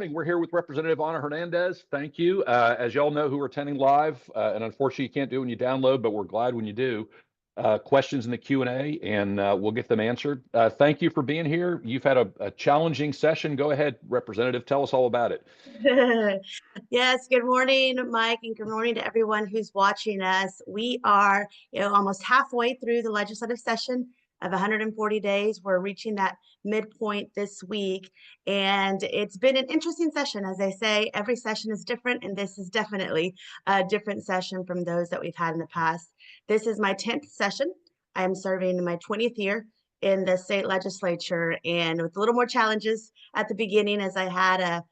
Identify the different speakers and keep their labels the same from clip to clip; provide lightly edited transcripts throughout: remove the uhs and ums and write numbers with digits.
Speaker 1: morning. We're here with Representative Ana Hernandez. Thank you. As y'all know who are attending live, and unfortunately you can't do it when you download, but we're glad when you do. Questions in the Q&A, and we'll get them answered. Thank you for being here. You've had a challenging session. Go ahead, Representative. Tell us all about it.
Speaker 2: Yes, good morning, Mike, and good morning to everyone who's watching us. We are, almost halfway through the legislative session of 140 days. We're reaching that midpoint this week, and it's been an interesting session. As I say, every session is different, and this is definitely a different session from those that we've had in the past. This is my 10th session. I am serving in my 20th year in the state legislature, and with a little more challenges at the beginning, as I had a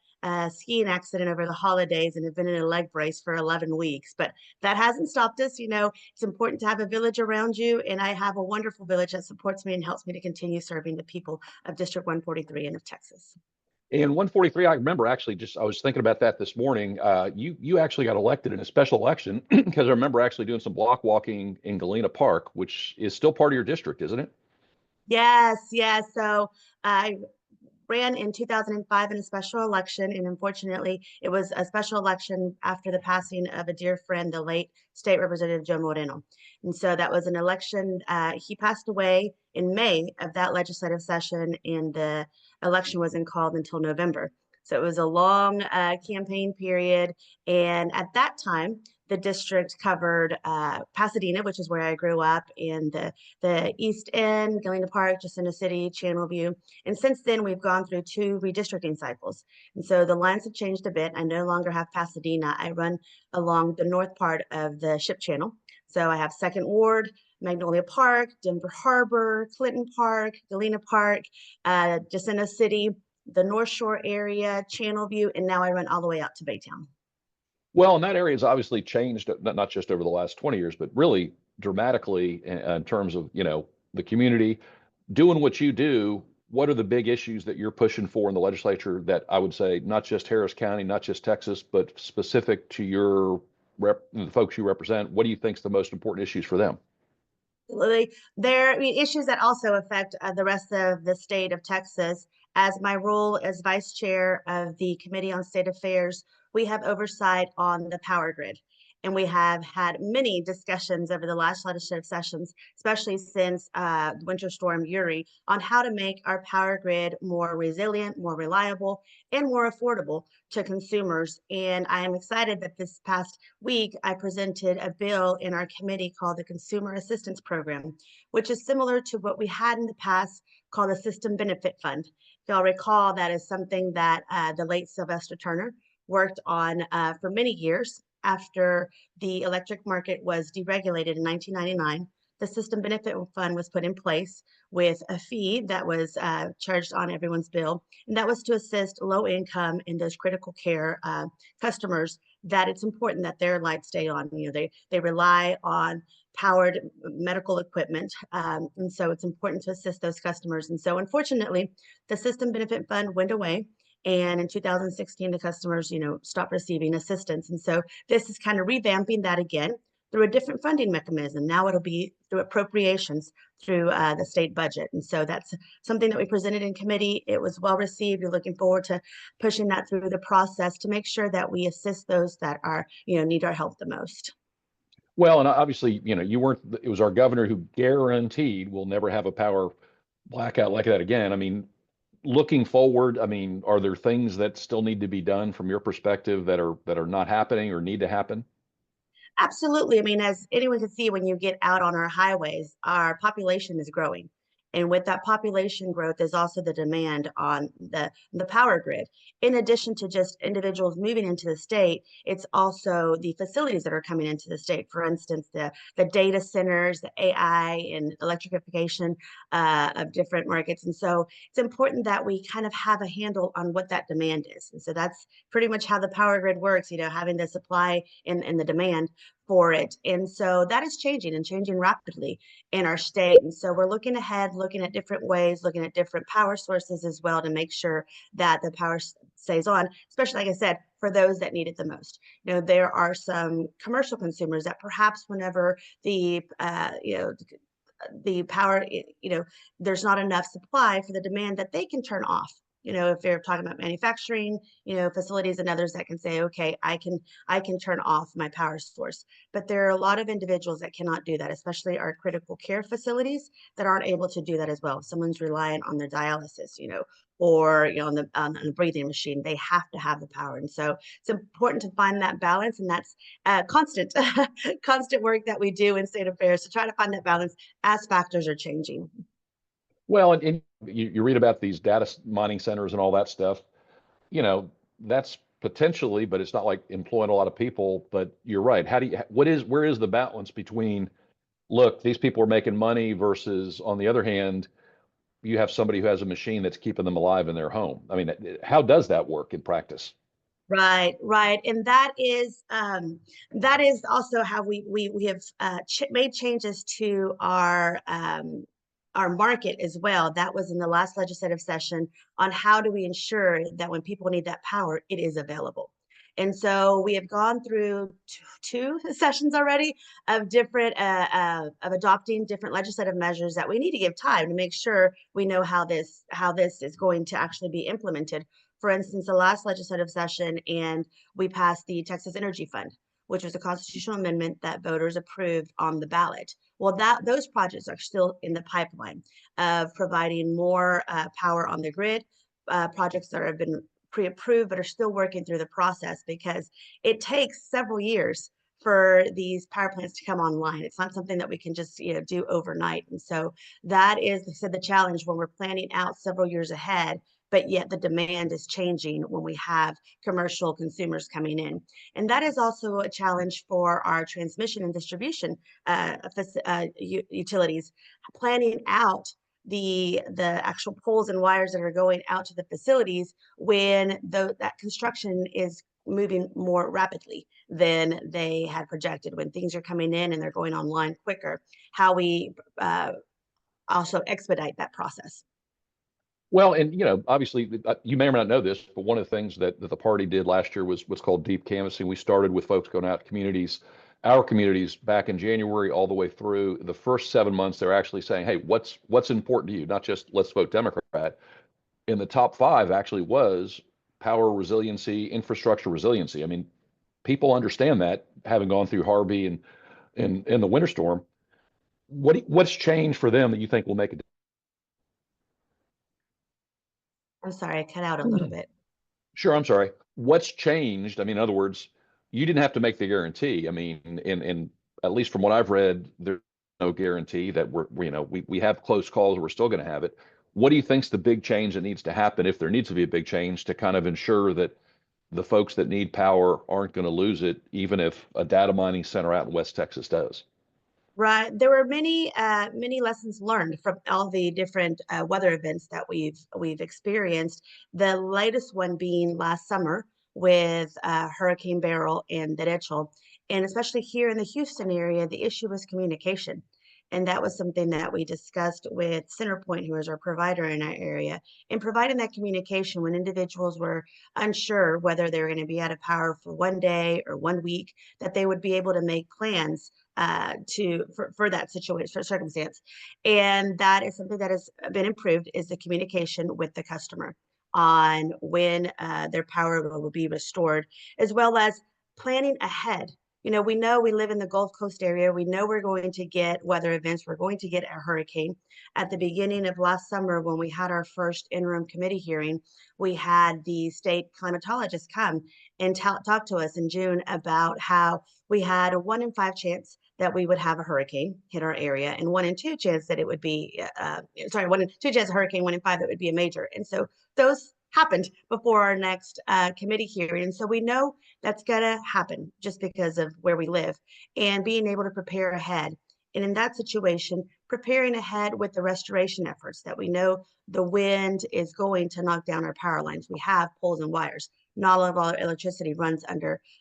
Speaker 2: skiing accident over the holidays and have been in a leg brace for 11 weeks. But that hasn't stopped us. It's important to have a village around you. And I have a wonderful village that supports me and helps me to continue serving the people of District 143 and of Texas.
Speaker 1: In 143, I remember actually I was thinking about that this morning. You actually got elected in a special election because I remember actually doing some block walking in Galena Park, which is still part of your district, isn't it?
Speaker 2: Yes, yes. So I ran in 2005 in a special election, and unfortunately, it was a special election after the passing of a dear friend, the late State Representative Joe Moreno. And so that was an election. He passed away in May of that legislative session, and the election wasn't called until November. So it was a long campaign period. And at that time, the district covered Pasadena, which is where I grew up, and the East End, Galena Park, Jacinto City, Channelview. And since then, we've gone through 2 redistricting cycles. And so the lines have changed a bit. I no longer have Pasadena. I run along the north part of the Ship Channel. So I have 2nd Ward, Magnolia Park, Denver Harbor, Clinton Park, Galena Park, Jacinto City, the North Shore area, Channelview, and now I run all the way out to Baytown.
Speaker 1: Well, and that area has obviously changed, not just over the last 20 years, but really dramatically in terms of, the community doing what you do. What are the big issues that you're pushing for in the legislature that I would say not just Harris County, not just Texas, but specific to the folks you represent? What do you think is the most important issues for them?
Speaker 2: There are issues that also affect the rest of the state of Texas. As my role as vice chair of the Committee on State Affairs, we have oversight on the power grid. And we have had many discussions over the last legislative sessions, especially since Winter Storm Uri, on how to make our power grid more resilient, more reliable, and more affordable to consumers. And I am excited that this past week I presented a bill in our committee called the Consumer Assistance Program, which is similar to what we had in the past called the System Benefit Fund. If y'all recall, that is something that the late Sylvester Turner worked on for many years. After the electric market was deregulated in 1999, the System Benefit Fund was put in place with a fee that was charged on everyone's bill. And that was to assist low income and those critical care customers that it's important that their lights stay on. They rely on powered medical equipment. And so it's important to assist those customers. And so unfortunately, the System Benefit Fund went away. And in 2016, the customers, stopped receiving assistance. And so this is kind of revamping that again through a different funding mechanism. Now it'll be through appropriations through the state budget. And so that's something that we presented in committee. It was well received. We're looking forward to pushing that through the process to make sure that we assist those that are, need our help the most.
Speaker 1: Well, and obviously, it was our governor who guaranteed we'll never have a power blackout like that again. I mean, looking forward, are there things that still need to be done from your perspective that are not happening or need to happen?
Speaker 2: Absolutely. As anyone can see, when you get out on our highways, our population is growing. And with that population growth is also the demand on the power grid. In addition to just individuals moving into the state, it's also the facilities that are coming into the state. For instance, the data centers, the AI and electrification of different markets. And so it's important that we kind of have a handle on what that demand is. And so that's pretty much how the power grid works, having the supply and the demand for it. And so that is changing and changing rapidly in our state. And so we're looking ahead, looking at different ways, looking at different power sources as well to make sure that the power stays on, especially, like I said, for those that need it the most. There are some commercial consumers that perhaps whenever the power, there's not enough supply for the demand that they can turn off You know, if they're talking about manufacturing, you know, facilities and others that can say, okay, I can turn off my power source. But there are a lot of individuals that cannot do that, especially our critical care facilities that aren't able to do that as well. If someone's reliant on their dialysis, you know, or you know, on the breathing machine, they have to have the power. And so it's important to find that balance, and that's constant, constant work that we do in state affairs to try to find that balance as factors are changing.
Speaker 1: Well, and you read about these mining centers and all that stuff. You know, that's potentially, but it's not like employing a lot of people. But you're right. Where is the balance between, look, these people are making money versus, on the other hand, you have somebody who has a machine that's keeping them alive in their home. I mean, how does that work in practice?
Speaker 2: Right, right, and that is also how we have made changes to our market as well. That was in the last legislative session on how do we ensure that when people need that power, it is available. And so we have gone through two sessions already of different of adopting different legislative measures that we need to give time to make sure we know how this is going to actually be implemented. For instance, the last legislative session, and we passed the Texas Energy Fund, which was a constitutional amendment that voters approved on the ballot. Well, those projects are still in the pipeline of providing more power on the grid, projects that have been pre-approved but are still working through the process because it takes several years for these power plants to come online. It's not something that we can just do overnight. And so that is the challenge when we're planning out several years ahead, but yet the demand is changing when we have commercial consumers coming in. And that is also a challenge for our transmission and distribution utilities, planning out the actual poles and wires that are going out to the facilities when that construction is moving more rapidly than they had projected, when things are coming in and they're going online quicker, how we also expedite that process.
Speaker 1: Well, and obviously, you may or may not know this, but one of the things that the party did last year was what's called deep canvassing. We started with folks going out to our communities back in January all the way through. The first 7 months, they're actually saying, "Hey, what's important to you?" Not just let's vote Democrat. In the top five actually was power resiliency, infrastructure resiliency. I mean, people understand that, having gone through Harvey and in the winter storm. What's changed for them that you think will make a difference?
Speaker 2: I'm sorry, I cut out a little bit.
Speaker 1: Sure, I'm sorry. What's changed? I mean, in other words, you didn't have to make the guarantee. I mean, in at least from what I've read, there's no guarantee that we have close calls. We're still going to have it. What do you think's the big change that needs to happen, if there needs to be a big change, to kind of ensure that the folks that need power aren't going to lose it, even if a data mining center out in West Texas does?
Speaker 2: Right. There were many lessons learned from all the different weather events that we've experienced. The latest one being last summer with Hurricane Beryl and Derecho, and especially here in the Houston area, the issue was communication. And that was something that we discussed with CenterPoint, who is our provider in our area, in providing that communication when individuals were unsure whether they were going to be out of power for one day or one week, that they would be able to make plans for that situation, for circumstance. And that is something that has been improved, is the communication with the customer on when their power will be restored, as well as planning ahead. We know we live in the Gulf Coast area. We know we're going to get weather events. We're going to get a hurricane. At the beginning of last summer, when we had our first interim committee hearing, we had the state climatologist come and talk to us in June about how we had a 1 in 5 chance that we would have a hurricane hit our area, and 1 in 2 chance that it would be, 1 in 2 chance a hurricane, 1 in 5 that would be a major. And so those happened before our next committee hearing. And so we know that's going to happen just because of where we live, and being able to prepare ahead. And in that situation, preparing ahead with the restoration efforts that we know the wind is going to knock down our power lines. We have poles and wires. Not all of our electricity runs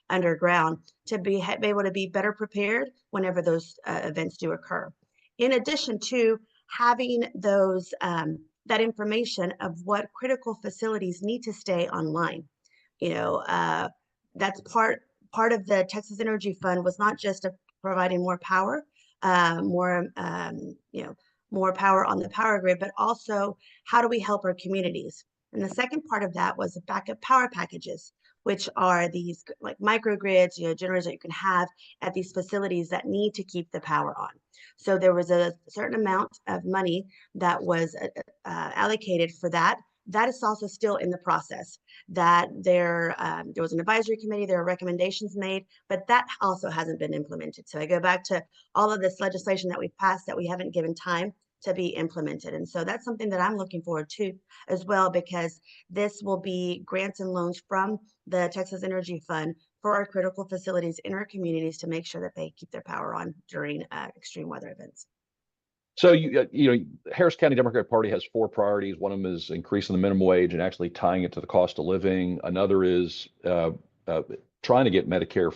Speaker 2: underground, to be able to be better prepared whenever those events do occur. In addition to having those that information of what critical facilities need to stay online. That's part of the Texas Energy Fund, was not just providing more power, more power on the power grid, but also how do we help our communities? And the second part of that was the backup power packages, which are these like microgrids, generators that you can have at these facilities that need to keep the power on. So there was a certain amount of money that was allocated for that. That is also still in the process. That there was an advisory committee, there are recommendations made, but that also hasn't been implemented. So I go back to all of this legislation that we've passed that we haven't given time to be implemented. And so that's something that I'm looking forward to as well, because this will be grants and loans from the Texas Energy Fund for our critical facilities in our communities to make sure that they keep their power on during extreme weather events.
Speaker 1: So Harris County Democratic Party has four priorities. One of them is increasing the minimum wage and actually tying it to the cost of living. Another is trying to get Medicare,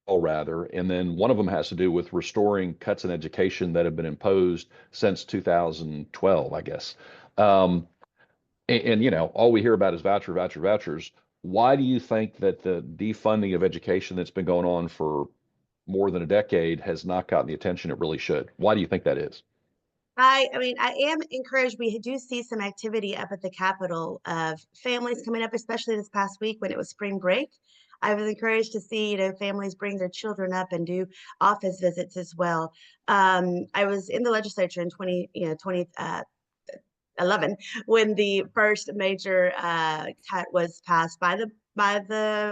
Speaker 1: rather, and then one of them has to do with restoring cuts in education that have been imposed since 2012, I guess. And all we hear about is vouchers. Why do you think that the defunding of education that's been going on for more than a decade has not gotten the attention it really should? Why do you think that is?
Speaker 2: I mean, I am encouraged. We do see some activity up at the Capitol of families coming up, especially this past week when it was spring break. I was encouraged to see, families bring their children up and do office visits as well. I was in the legislature in 2011 when the first major cut was passed by the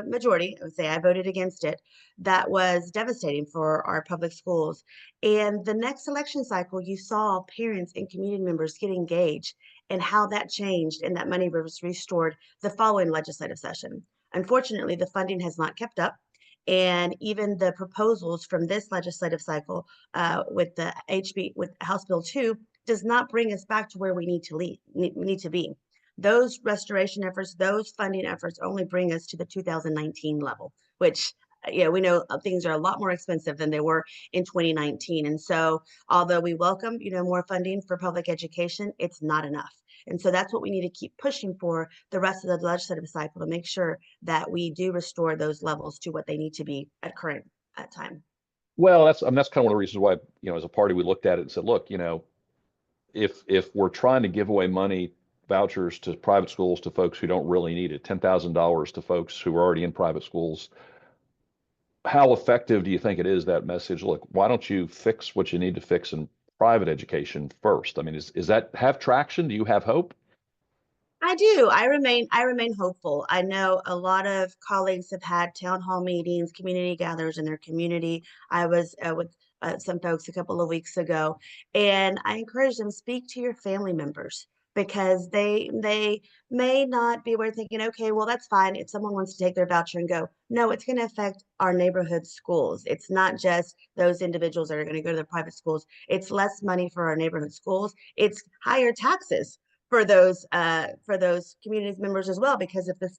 Speaker 2: majority. I would say I voted against it. That was devastating for our public schools. And the next election cycle, you saw parents and community members get engaged and how that changed and that money was restored the following legislative session. Unfortunately, the funding has not kept up. And even the proposals from this legislative cycle with the with House Bill 2 does not bring us back to where we need to be. Those restoration efforts, those funding efforts only bring us to the 2019 level, which we know things are a lot more expensive than they were in 2019. And so although we welcome, more funding for public education, it's not enough. And so that's what we need to keep pushing for the rest of the legislative cycle to make sure that we do restore those levels to what they need to be at current time.
Speaker 1: Well, that's kind of one of the reasons why, as a party, we looked at it and said, look, if we're trying to give away money, vouchers to private schools to folks who don't really need it, $10,000 to folks who are already in private schools, how effective do you think it is, that message? Look, why don't you fix what you need to fix in private education first? I mean, is that have traction? Do you have hope?
Speaker 2: I do. I remain hopeful. I know a lot of colleagues have had town hall meetings, community gatherings in their community. I was with some folks a couple of weeks ago, and I encourage them, speak to your family members, because they may not be aware, thinking, okay, well, that's fine if someone wants to take their voucher and go. No, it's going to affect our neighborhood schools. It's not just those individuals that are going to go to the private schools. It's less money for our neighborhood schools. It's higher taxes for those community members as well, because if the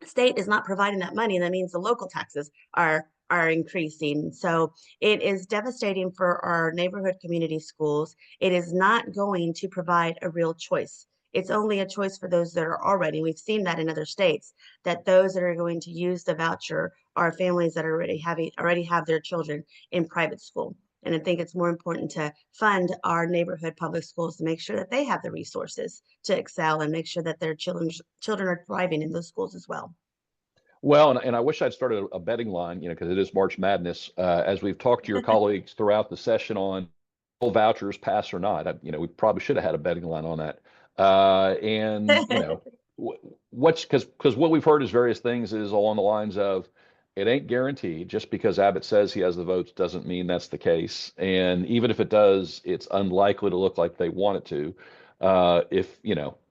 Speaker 2: state is not providing that money, that means the local taxes are increasing. So it is devastating for our neighborhood community schools. It is not going to provide a real choice. It's only a choice for those that are already. We've seen that in other states, that those that are going to use the voucher are families that already have their children in private school. And I think it's more important to fund our neighborhood public schools to make sure that they have the resources to excel and make sure that their children are thriving in those schools as well.
Speaker 1: Well, and I wish I'd started a betting line, because it is March Madness. As we've talked to your colleagues throughout the session on will vouchers pass or not, we probably should have had a betting line on that. And what's because what we've heard is various things is along the lines of it ain't guaranteed. Just because Abbott says he has the votes doesn't mean that's the case. And even if it does, it's unlikely to look like they want it to. If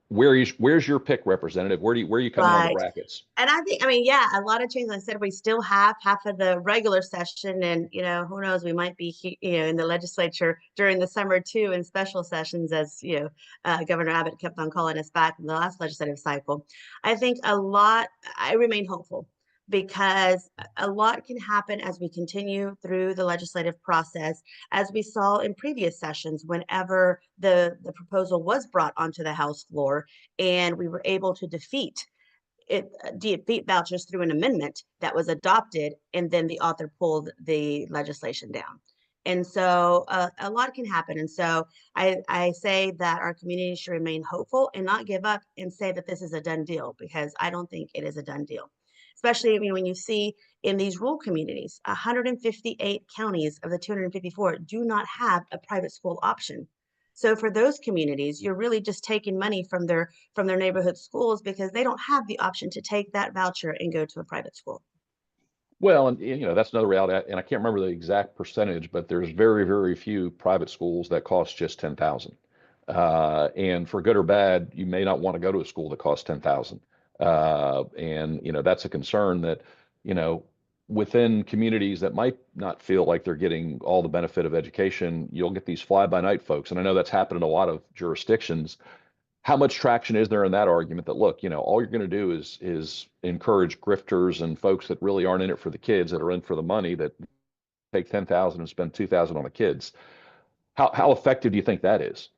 Speaker 1: where's your pick, Representative? Where are you coming on the
Speaker 2: Right.
Speaker 1: brackets?
Speaker 2: And I mean, yeah, a lot of changes. Like I said, we still have half of the regular session, and who knows, we might be in the legislature during the summer too, in special sessions, as Governor Abbott kept on calling us back in the last legislative cycle. I think I remain hopeful, because a lot can happen as we continue through the legislative process, as we saw in previous sessions, whenever the proposal was brought onto the House floor and we were able to defeat vouchers through an amendment that was adopted, and then the author pulled the legislation down. And so a lot can happen. And so I say that our community should remain hopeful and not give up and say that this is a done deal, because I don't think it is a done deal. Especially, I mean, when you see in these rural communities, 158 counties of the 254 do not have a private school option. So for those communities, you're really just taking money from their neighborhood schools because they don't have the option to take that voucher and go to a private school.
Speaker 1: Well, and that's another reality, and I can't remember the exact percentage, but there's very, very few private schools that cost just 10,000. And for good or bad, you may not want to go to a school that costs 10,000. And that's a concern that, you know, within communities that might not feel like they're getting all the benefit of education, you'll get these fly-by-night folks, and I know that's happened in a lot of jurisdictions. How much traction is there in that argument that, look, all you're going to do is encourage grifters and folks that really aren't in it for the kids, that are in for the money, that take 10,000 and spend 2,000 on the kids? How effective do you think that is?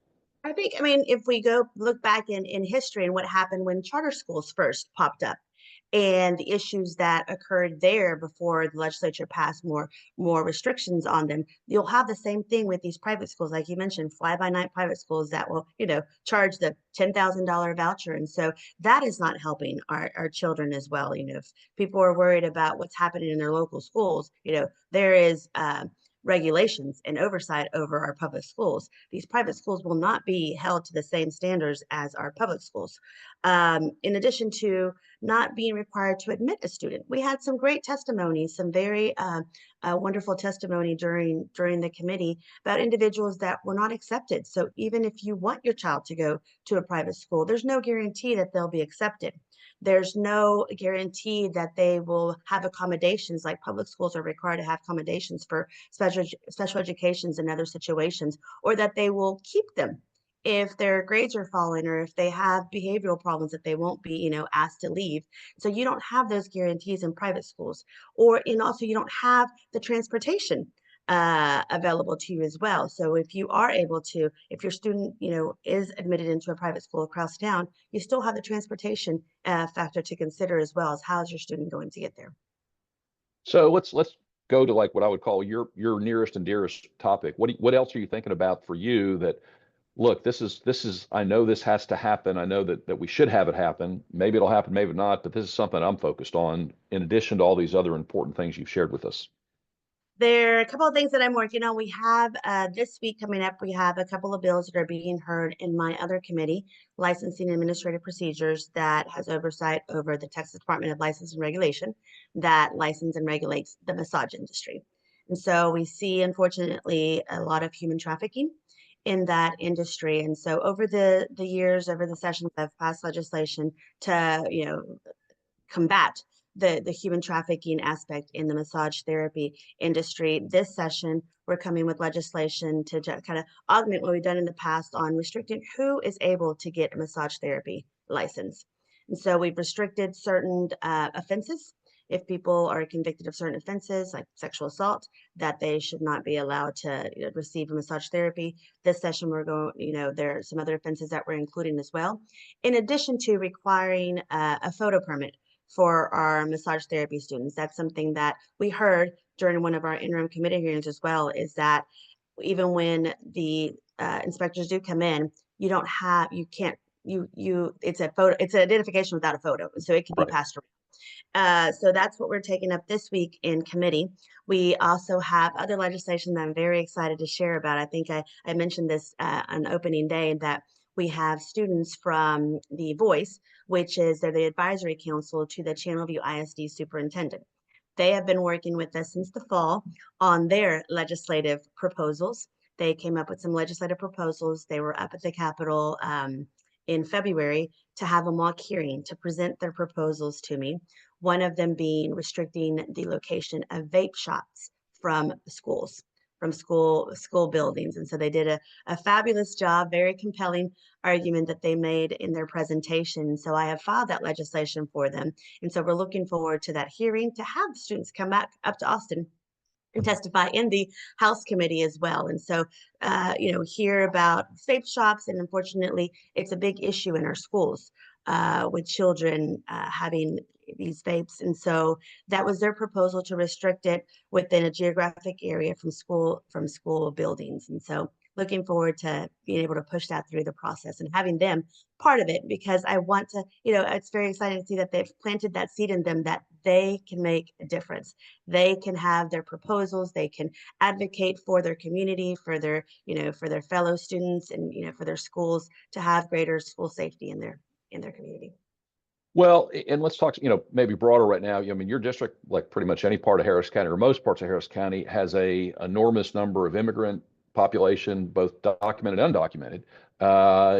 Speaker 2: I think, I mean, if we go look back in history and what happened when charter schools first popped up and the issues that occurred there before the legislature passed more restrictions on them, you'll have the same thing with these private schools, like you mentioned, fly-by-night private schools that will, charge the $10,000 voucher. And so that is not helping our children as well. If people are worried about what's happening in their local schools, there is regulations and oversight over our public schools. These private schools will not be held to the same standards as our public schools. In addition to not being required to admit a student, we had some great testimony, some very wonderful testimony during the committee about individuals that were not accepted. So even if you want your child to go to a private school, there's no guarantee that they'll be accepted. There's no guarantee that they will have accommodations, like public schools are required to have accommodations for special educations and other situations, or that they will keep them if their grades are falling or if they have behavioral problems, that they won't be, asked to leave. So you don't have those guarantees in private schools, and also you don't have the transportation available to you as well. So if you are able to, if your student, is admitted into a private school across town, you still have the transportation factor to consider, as well as how is your student going to get there.
Speaker 1: So let's go to, like, what I would call your nearest and dearest topic. What else are you thinking about for you that, look, this is I know this has to happen. I know that we should have it happen. Maybe it'll happen, maybe not, but this is something I'm focused on in addition to all these other important things you've shared with us.
Speaker 2: There are a couple of things that I'm working on. We have this week coming up, we have a couple of bills that are being heard in my other committee, Licensing and Administrative Procedures, that has oversight over the Texas Department of License and Regulation, that license and regulates the massage industry. And so we see, unfortunately, a lot of human trafficking in that industry. And so over the years, over the sessions, I've passed legislation to, combat the human trafficking aspect in the massage therapy industry. This session, we're coming with legislation to kind of augment what we've done in the past on restricting who is able to get a massage therapy license. And so we've restricted certain offenses. If people are convicted of certain offenses like sexual assault, that they should not be allowed to receive a massage therapy. This session, we're going, there are some other offenses that we're including as well, in addition to requiring a photo permit for our massage therapy students. That's something that we heard during one of our interim committee hearings as well, is that even when the inspectors do come in, you don't have, you can't, it's a photo, it's an identification without a photo. So it can be
Speaker 1: Right.
Speaker 2: passed around. So that's what we're taking up this week in committee. We also have other legislation that I'm very excited to share about. I think I mentioned this on opening day, that we have students from the Voice, which is they're the advisory council to the Channelview ISD superintendent. They have been working with us since the fall on their legislative proposals. They came up with some legislative proposals. They were up at the Capitol in February to have a mock hearing to present their proposals to me. One of them being restricting the location of vape shops from schools, from school buildings. And so they did a fabulous job, very compelling argument that they made in their presentation. So I have filed that legislation for them. And so we're looking forward to that hearing, to have the students come back up to Austin and testify in the House committee as well. And so, hear about vape shops, and unfortunately, it's a big issue in our schools. with children having these vapes. And so that was their proposal, to restrict it within a geographic area from school buildings. And so looking forward to being able to push that through the process and having them part of it, because I want to, it's very exciting to see that they've planted that seed in them, that they can make a difference. They can have their proposals, they can advocate for their community, for their, for their fellow students, and, for their schools, to have greater school safety in their community.
Speaker 1: Well, and let's talk, maybe broader right now. I mean, your district, like pretty much any part of Harris County or most parts of Harris County, has a enormous number of immigrant population, both documented and undocumented.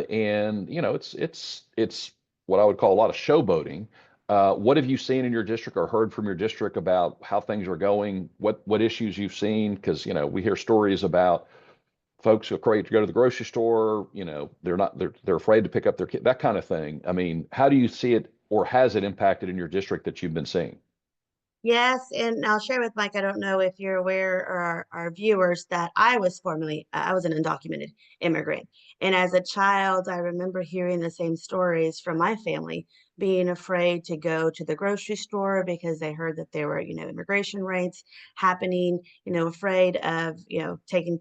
Speaker 1: And it's what I would call a lot of showboating. What have you seen in your district or heard from your district about how things are going? What issues you've seen? Because we hear stories about folks who are afraid to go to the grocery store. They're afraid to pick up their kid, that kind of thing. I mean, how do you see it, or has it impacted in your district that you've been seeing?
Speaker 2: Yes, and I'll share with Mike, I don't know if you're aware, or our viewers, that I was I was an undocumented immigrant. And as a child, I remember hearing the same stories from my family, being afraid to go to the grocery store because they heard that there were, immigration raids happening, afraid of, taking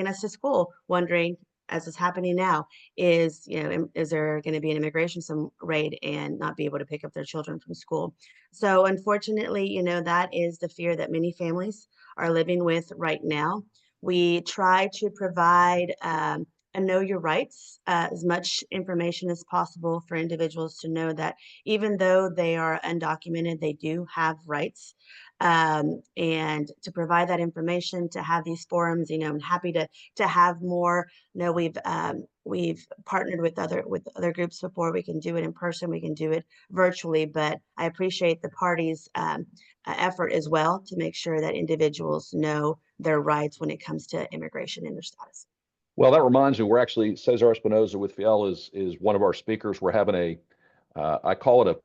Speaker 2: us to school, wondering, as is happening now, is there going to be an immigration some raid and not be able to pick up their children from school? So unfortunately, that is the fear that many families are living with right now. We try to provide a know your rights, as much information as possible for individuals to know that even though they are undocumented, they do have rights. And to provide that information, to have these forums, I'm happy to have more. We've partnered with other groups before. We can do it in person, we can do it virtually, but I appreciate the party's effort as well to make sure that individuals know their rights when it comes to immigration and their status.
Speaker 1: Well, that reminds me, we're actually, Cesar Espinoza with Fiel is one of our speakers. We're having I call it a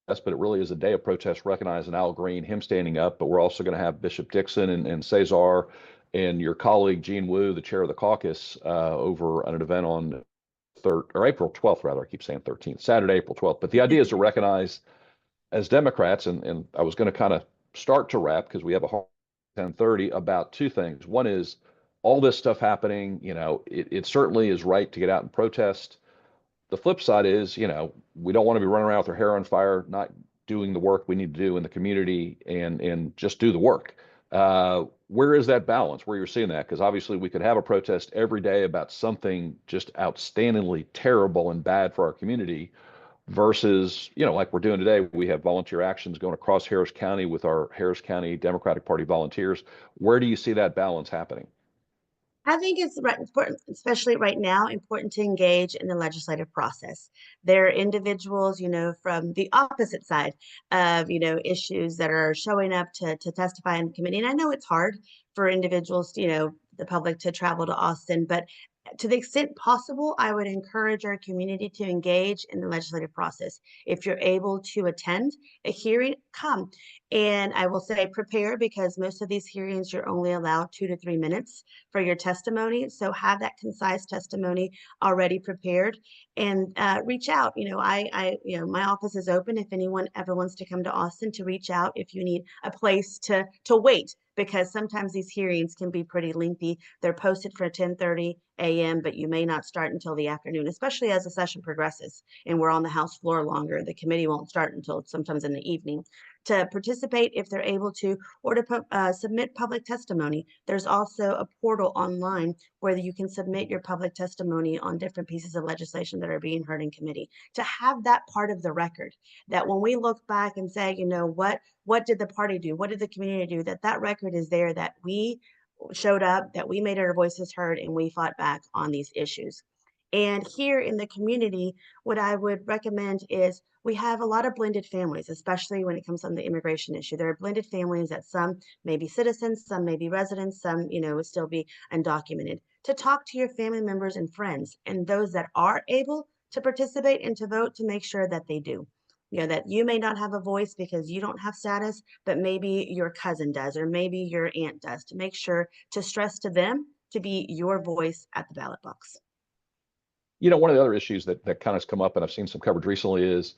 Speaker 1: protest, but it really is a day of protest recognizing Al Green, him standing up. But we're also going to have Bishop Dixon and Cesar and your colleague Gene Wu, the chair of the caucus, over at an event on April 12th, rather. I keep saying 13th, Saturday, April 12th. But the idea is to recognize, as Democrats, and I was going to kind of start to wrap because we have a hard 10:30, about two things. One is all this stuff happening. It certainly is right to get out and protest. The flip side is, we don't want to be running around with our hair on fire, not doing the work we need to do in the community, and just do the work. Where is that balance, where you're seeing that? Because obviously we could have a protest every day about something just outstandingly terrible and bad for our community, versus, like we're doing today, we have volunteer actions going across Harris County with our Harris County Democratic Party volunteers. Where do you see that balance happening?
Speaker 2: I think it's important, especially right now, important to engage in the legislative process. There are individuals, from the opposite side of, issues that are showing up to testify in committee. And I know it's hard for individuals, the public, to travel to Austin, but to the extent possible, I would encourage our community to engage in the legislative process. If you're able to attend a hearing, come. And I will say prepare, because most of these hearings, you're only allowed 2 to 3 minutes for your testimony. So have that concise testimony already prepared, and reach out. My office is open if anyone ever wants to come to Austin, to reach out if you need a place to wait, because sometimes these hearings can be pretty lengthy. They're posted for 10:30 a.m., but you may not start until the afternoon, especially as the session progresses and we're on the House floor longer. The committee won't start until sometimes in the evening. To participate, if they're able to, or to submit public testimony, there's also a portal online where you can submit your public testimony on different pieces of legislation that are being heard in committee. To have that part of the record, that when we look back and say, what did the party do? What did the community do? That record is there, that we showed up, that we made our voices heard, and we fought back on these issues. And here in the community, what I would recommend is, we have a lot of blended families, especially when it comes on the immigration issue. There are blended families that some may be citizens, some may be residents, some, would still be undocumented. To talk to your family members and friends, and those that are able to participate and to vote, to make sure that they do. That you may not have a voice because you don't have status, but maybe your cousin does, or maybe your aunt does, to make sure to stress to them to be your voice at the ballot box.
Speaker 1: One of the other issues that kind of has come up, and I've seen some coverage recently, is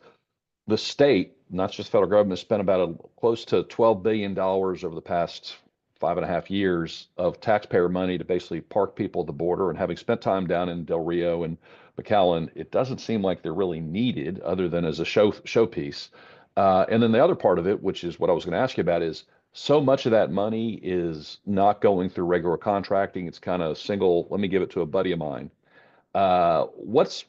Speaker 1: the state, not just federal government, spent about close to $12 billion over the past 5.5 years of taxpayer money to basically park people at the border. And having spent time down in Del Rio and McAllen, it doesn't seem like they're really needed other than as a showpiece. And then the other part of it, which is what I was going to ask you about, is so much of that money is not going through regular contracting. It's kind of single, let me give it to a buddy of mine. What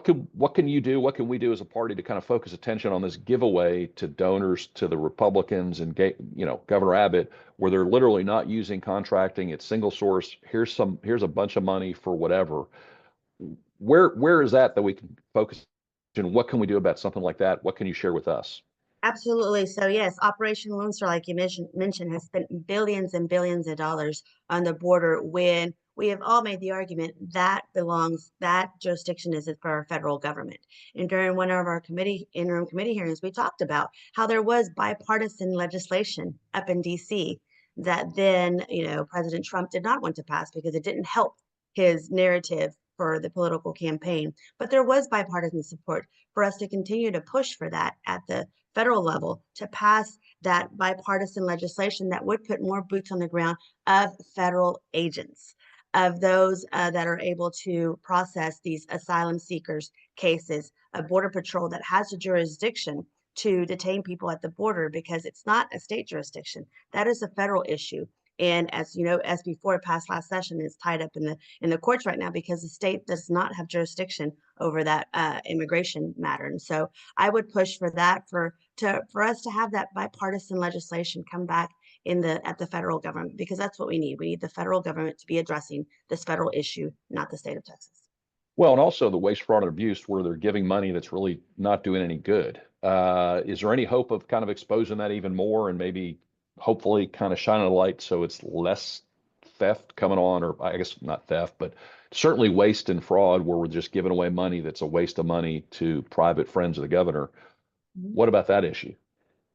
Speaker 1: can you do? What can we do as a party to kind of focus attention on this giveaway to donors, to the Republicans and Governor Abbott, where they're literally not using contracting? It's single source. Here's a bunch of money for whatever. Where is that we can focus? And what can we do about something like that? What can you share with us?
Speaker 2: Absolutely. So yes, Operation Lone Star, like you mentioned, has spent billions and billions of dollars on the border when we have all made the argument that jurisdiction is for our federal government. And during one of our interim committee hearings, we talked about how there was bipartisan legislation up in DC that then, President Trump did not want to pass because it didn't help his narrative for the political campaign. But there was bipartisan support for us to continue to push for that at the federal level, to pass that bipartisan legislation that would put more boots on the ground of federal agents, of those that are able to process these asylum seekers cases, a border patrol that has a jurisdiction to detain people at the border, because it's not a state jurisdiction. That is a federal issue. And as you know, SB 4 passed last session, is tied up in the courts right now because the state does not have jurisdiction over that immigration matter. And so I would push for that, for us to have that bipartisan legislation come back at the federal government, because that's what we need. We need the federal government to be addressing this federal issue, not the state of Texas.
Speaker 1: Well, and also the waste, fraud, and abuse, where they're giving money that's really not doing any good. Is there any hope of kind of exposing that even more and maybe hopefully kind of shining a light so it's less theft coming on, or I guess not theft, but certainly waste and fraud, where we're just giving away money that's a waste of money to private friends of the governor? What about that issue?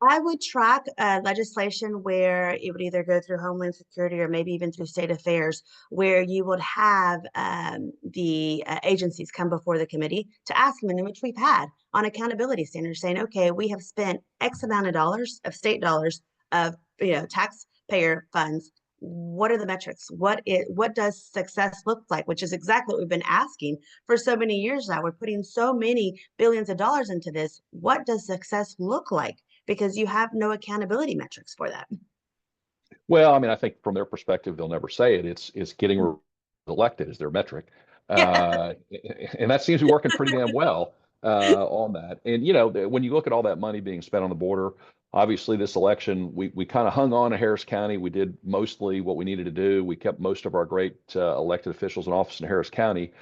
Speaker 2: I would track legislation where it would either go through Homeland Security or maybe even through State Affairs, where you would have the agencies come before the committee to ask them, in which we've had on accountability standards, saying, okay, we have spent X amount of dollars, of state dollars, of taxpayer funds. What are the metrics? What does success look like? Which is exactly what we've been asking for so many years now. We're putting so many billions of dollars into this. What does success look like? Because you have no accountability metrics for that.
Speaker 1: Well, I mean, I think from their perspective, they'll never say it. It's getting elected is their metric.
Speaker 2: Yeah.
Speaker 1: And that seems to be working pretty damn well on that. And, when you look at all that money being spent on the border, obviously this election, we kind of hung on to Harris County. We did mostly what we needed to do. We kept most of our great elected officials in office in Harris County.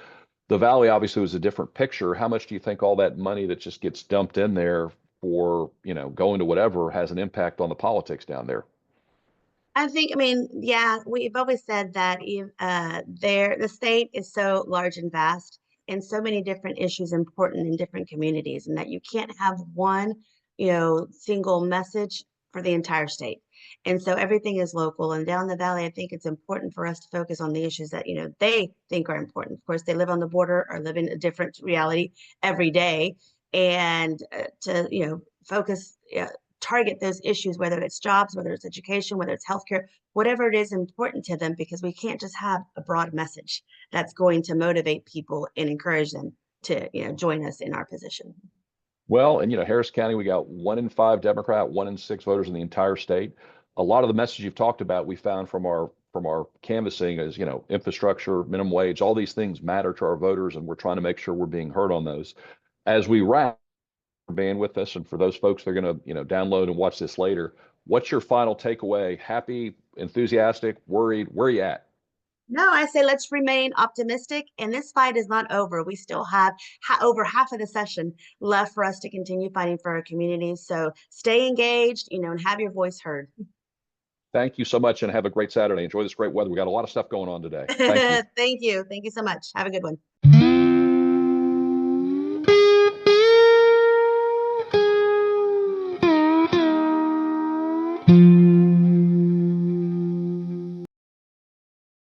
Speaker 1: The Valley obviously was a different picture. How much do you think all that money that just gets dumped in there for, going to whatever has an impact on the politics down there?
Speaker 2: I mean, yeah, we've always said that the state is so large and vast, and so many different issues important in different communities, and that you can't have one, single message for the entire state. And so everything is local. And down the valley, I think it's important for us to focus on the issues that, they think are important. Of course, they live on the border or live in a different reality every day. And to, focus, target those issues, whether it's jobs, whether it's education, whether it's healthcare, whatever it is important to them, because we can't just have a broad message that's going to motivate people and encourage them to, join us in our position.
Speaker 1: Well, and Harris County, we got 1 in 5 Democrat, 1 in 6 voters in the entire state. A lot of the message you've talked about, we found from our canvassing is, infrastructure, minimum wage, all these things matter to our voters, and we're trying to make sure we're being heard on those. As we wrap, being with us, and for those folks that are going to download and watch this later, what's your final takeaway? Happy, enthusiastic, worried? Where are you at?
Speaker 2: No, I say let's remain optimistic, and this fight is not over. We still have over half of the session left for us to continue fighting for our communities. So stay engaged, and have your voice heard.
Speaker 1: Thank you so much, and have a great Saturday. Enjoy this great weather. We got a lot of stuff going on today. Thank you.
Speaker 2: Thank you. Thank you so much. Have a good one.